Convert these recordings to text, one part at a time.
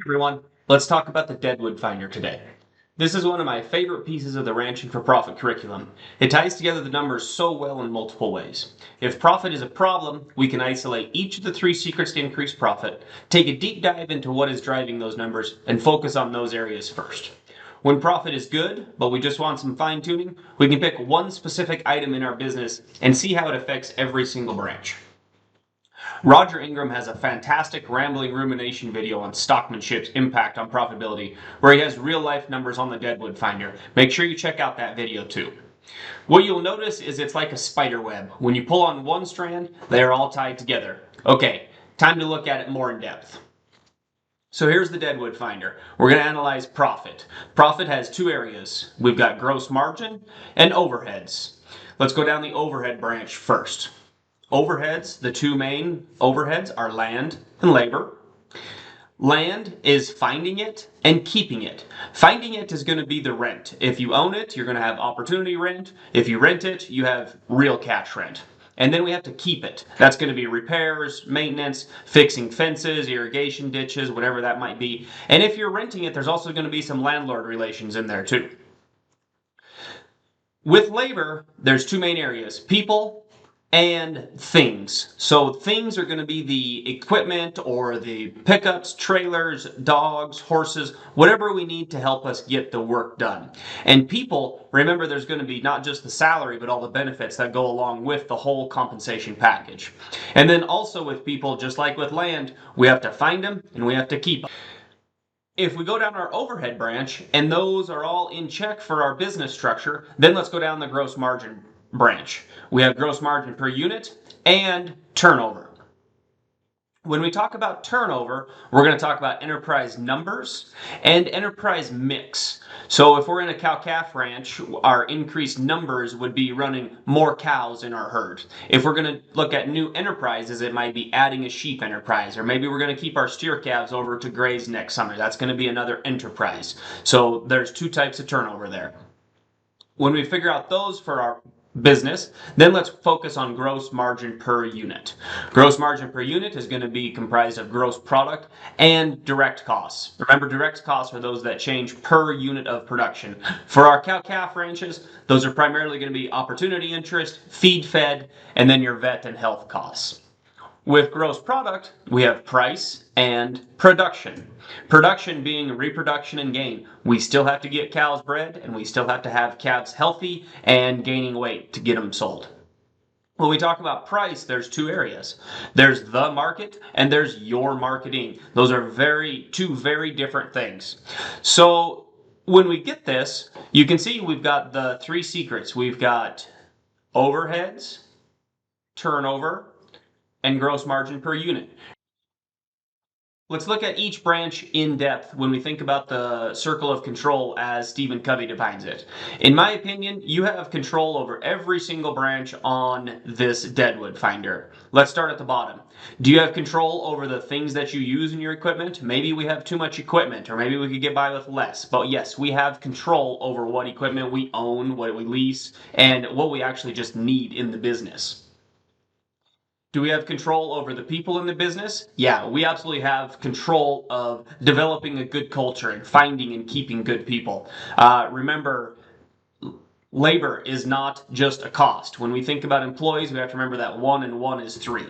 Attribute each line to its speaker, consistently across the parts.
Speaker 1: Everyone, let's talk about the Deadwood Finder today. This is one of my favorite pieces of the Ranching for Profit curriculum. It ties together the numbers so well in multiple ways. If profit is a problem, we can isolate each of the 3 secrets to increase profit, take a deep dive into what is driving those numbers, and focus on those areas first. When profit is good, but we just want some fine tuning, we can pick one specific item in our business and see how it affects every single branch. Roger Ingram has a fantastic rambling rumination video on stockmanship's impact on profitability, where he has real life numbers on the Deadwood Finder. Make sure you check out that video too. What you'll notice is it's like a spider web. When you pull on one strand, they are all tied together. Okay, time to look at it more in depth. So here's the Deadwood Finder. We're going to analyze profit. Profit has 2 areas. We've got gross margin and overheads. Let's go down the overhead branch first. Overheads, the 2 main overheads are land and labor. Land is finding it and keeping it. Finding it is going to be the rent. If you own it, you're going to have opportunity rent. If you rent it, you have real cash rent. And then we have to keep it. That's going to be repairs, maintenance, fixing fences, irrigation ditches, whatever that might be. And if you're renting it, there's also going to be some landlord relations in there too. With labor, there's 2 main areas: people and things. So things are going to be the equipment or the pickups, trailers, dogs, horses, whatever we need to help us get the work done. And people, remember, there's going to be not just the salary, but all the benefits that go along with the whole compensation package. And then also with people, just like with land, we have to find them and we have to keep them. If we go down our overhead branch and those are all in check for our business structure, then let's go down the gross margin branch. We have gross margin per unit and turnover. When we talk about turnover, we're going to talk about enterprise numbers and enterprise mix. So if we're in a cow-calf ranch, our increased numbers would be running more cows in our herd. If we're going to look at new enterprises, it might be adding a sheep enterprise, or maybe we're going to keep our steer calves over to graze next summer. That's going to be another enterprise. So there's 2 types of turnover there. When we figure out those for our business, then let's focus on gross margin per unit. Gross margin per unit is going to be comprised of gross product and direct costs. Remember, direct costs are those that change per unit of production. For our cow-calf ranches, those are primarily going to be opportunity interest, feed fed, and then your vet and health costs. With gross product, we have price and production. Production being reproduction and gain. We still have to get cows bred, and we still have to have calves healthy and gaining weight to get them sold. When we talk about price, there's 2 areas. There's the market and there's your marketing. Those are 2 very different things. So when we get this, you can see we've got the 3 secrets. We've got overheads, turnover, and gross margin per unit. Let's look at each branch in depth when we think about the circle of control as Stephen Covey defines it. In my opinion, you have control over every single branch on this Deadwood Finder. Let's start at the bottom. Do you have control over the things that you use in your equipment? Maybe we have too much equipment, or maybe we could get by with less. But yes, we have control over what equipment we own, what we lease, and what we actually just need in the business. Do we have control over the people in the business? Yeah, we absolutely have control of developing a good culture and finding and keeping good people. Remember, labor is not just a cost. When we think about employees, we have to remember that 1 and 1 is 3.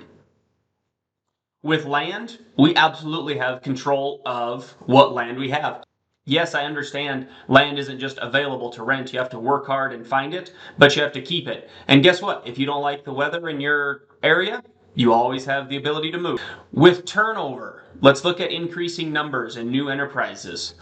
Speaker 1: With land, we absolutely have control of what land we have. Yes, I understand land isn't just available to rent. You have to work hard and find it, but you have to keep it. And guess what? If you don't like the weather in your area, you always have the ability to move. With turnover, let's look at increasing numbers and new enterprises.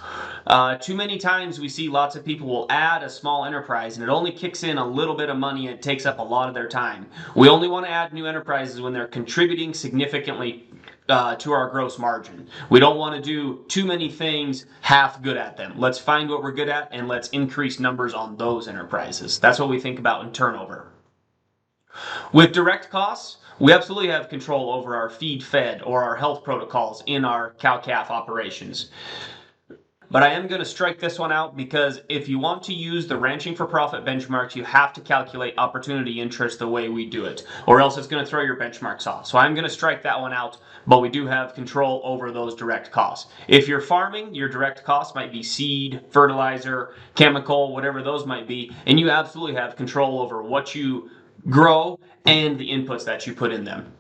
Speaker 1: Too many times we see lots of people will add a small enterprise and it only kicks in a little bit of money and it takes up a lot of their time. We only want to add new enterprises when they're contributing significantly to our gross margin. We don't want to do too many things half good at them. Let's find what we're good at and let's increase numbers on those enterprises. That's what we think about in turnover. With direct costs, we absolutely have control over our feed fed or our health protocols in our cow-calf operations. but I am going to strike this one out because if you want to use the ranching for profit benchmarks, you have to calculate opportunity interest the way we do it, or else it's going to throw your benchmarks off. So I'm going to strike that one out, but we do have control over those direct costs. If you're farming, your direct costs might be seed, fertilizer, chemical, whatever those might be, and you absolutely have control over what you grow and the inputs that you put in them.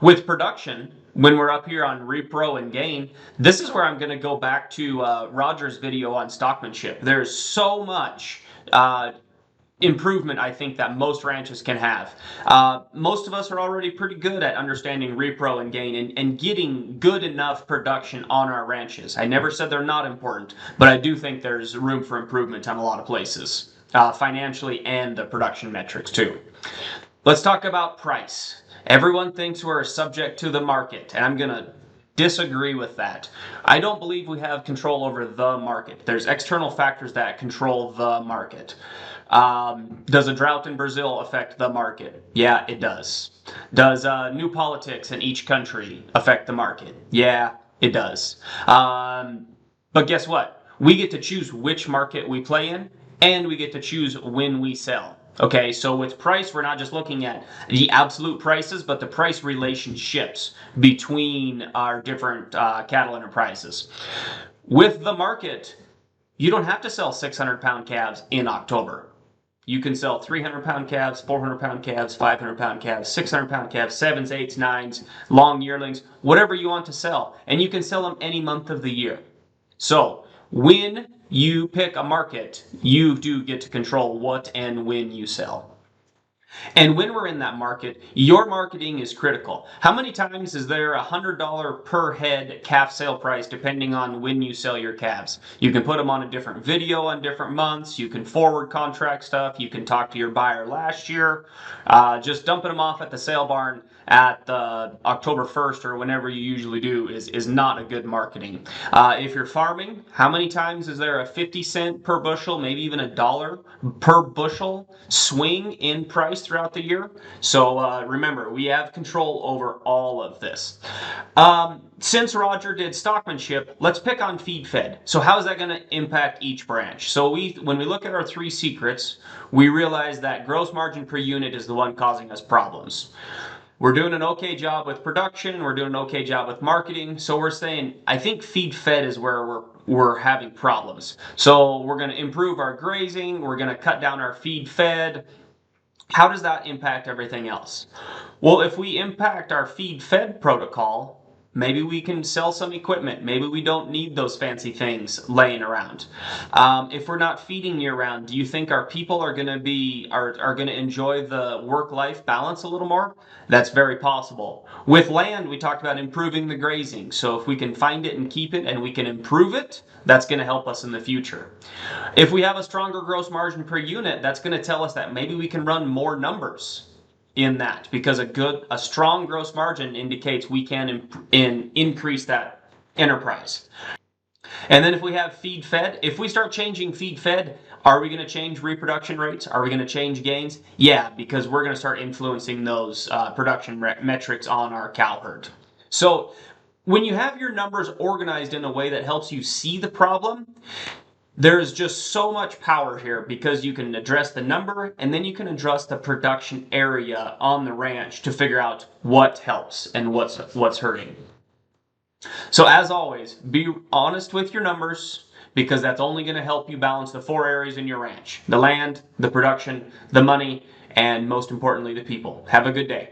Speaker 1: With production, when we're up here on repro and gain, this is where I'm going to go back to Roger's video on stockmanship. There's so much improvement I think that most ranches can have. Most of us are already pretty good at understanding repro and gain and getting good enough production on our ranches. I never said they're not important, but I do think there's room for improvement on a lot of places, financially and the production metrics too. Let's talk about price. Everyone thinks we're subject to the market, and I'm going to disagree with that. I don't believe we have control over the market. There's external factors that control the market. Does a drought in Brazil affect the market? Yeah, it does. Does new politics in each country affect the market? Yeah, it does. But guess what? We get to choose which market we play in, and we get to choose when we sell. Okay, so with price, we're not just looking at the absolute prices, but the price relationships between our different cattle enterprises. With the market, you don't have to sell 600-pound calves in October. You can sell 300-pound calves, 400-pound calves, 500-pound calves, 600-pound calves, 7s, 8s, 9s, long yearlings, whatever you want to sell. And you can sell them any month of the year. So when you pick a market, you do get to control what and when you sell. And when we're in that market, your marketing is critical. How many times is there a $100 per head calf sale price depending on when you sell your calves? You can put them on a different video on different months. You can forward contract stuff. You can talk to your buyer last year. Just dumping them off at the sale barn at October 1st or whenever you usually do is not a good marketing. If you're farming, how many times is there a 50 cent per bushel, maybe even $1 per bushel swing in price throughout the year? So remember, we have control over all of this. Since Roger did stockmanship, let's pick on feed fed. So how is that going to impact each branch? So when we look at our 3 secrets, we realize that gross margin per unit is the one causing us problems. We're doing an okay job with production, we're doing an okay job with marketing, so we're saying, I think feed fed is where we're having problems. So we're going to improve our grazing, we're going to cut down our feed fed. How does that impact everything else? Well, if we impact our feed fed protocol, maybe we can sell some equipment. Maybe we don't need those fancy things laying around. If we're not feeding year round, do you think our people are going to enjoy the work-life balance a little more? That's very possible. With land, we talked about improving the grazing. So if we can find it and keep it and we can improve it, that's going to help us in the future. If we have a stronger gross margin per unit, that's going to tell us that maybe we can run more numbers in that, because a strong gross margin indicates we can increase that enterprise. And then if we have feed fed, if we start changing feed fed, are we going to change reproduction rates? Are we going to change gains? Yeah, because we're going to start influencing those production metrics on our cow herd. So when you have your numbers organized in a way that helps you see the problem, there's just so much power here, because you can address the number and then you can address the production area on the ranch to figure out what helps and what's hurting. So as always, be honest with your numbers, because that's only going to help you balance the 4 areas in your ranch: the land, the production, the money, and most importantly, the people. Have a good day.